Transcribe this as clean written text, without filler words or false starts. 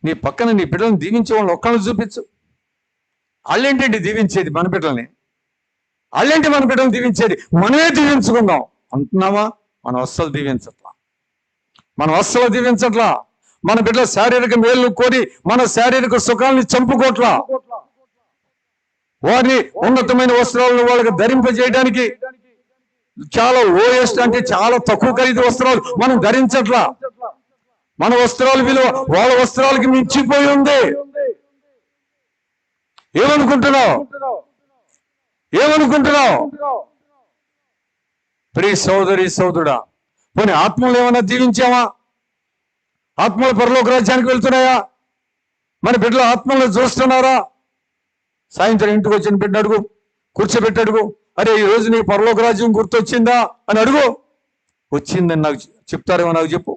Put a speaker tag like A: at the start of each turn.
A: నీ పక్కన నీ బిడ్డలను దీవించే వాళ్ళు ఒక్కళ్ళని చూపించు. వాళ్ళేంటండి దీవించేది మన బిడ్డల్ని? వాళ్ళేంటి మన బిడ్డలను దీవించేది? మనమే దీవించుకుందాం అంటున్నావా? మనం అస్సలు దీవించట్లా. మన బిడ్డల శారీరక మేలు కోరి మన శారీరక సుఖాలని చంపుకోట్లా. వారిని ఉన్నతమైన వస్త్రాలను వాళ్ళకి ధరింపజేయడానికి చాలా లోయెస్ట్ అంటే చాలా తక్కువ ఖరీదు వస్త్రాలు మనం ధరించట్లా. మన వస్త్రాల విలువ వాళ్ళ వస్త్రాలకి మించిపోయి ఉంది. ఏమనుకుంటున్నావు? ప్రియ సోదరి సోదరుడా, పోనీ ఆత్మలు ఏమైనా దీవించావా? ఆత్మలు పరలోక రాజ్యానికి వెళ్తున్నాయా? మన బిడ్డలు ఆత్మలను చూస్తున్నారా? సాయంత్రం ఇంటికి వచ్చిన బిడ్డ అడుగు, కూర్చోబెట్టి అడుగు, అరే ఈ రోజు నీకు పరలోక రాజ్యం గుర్తొచ్చిందా అని అడుగు. వచ్చిందని నాకు చెప్తారేమో, నాకు చెప్పు.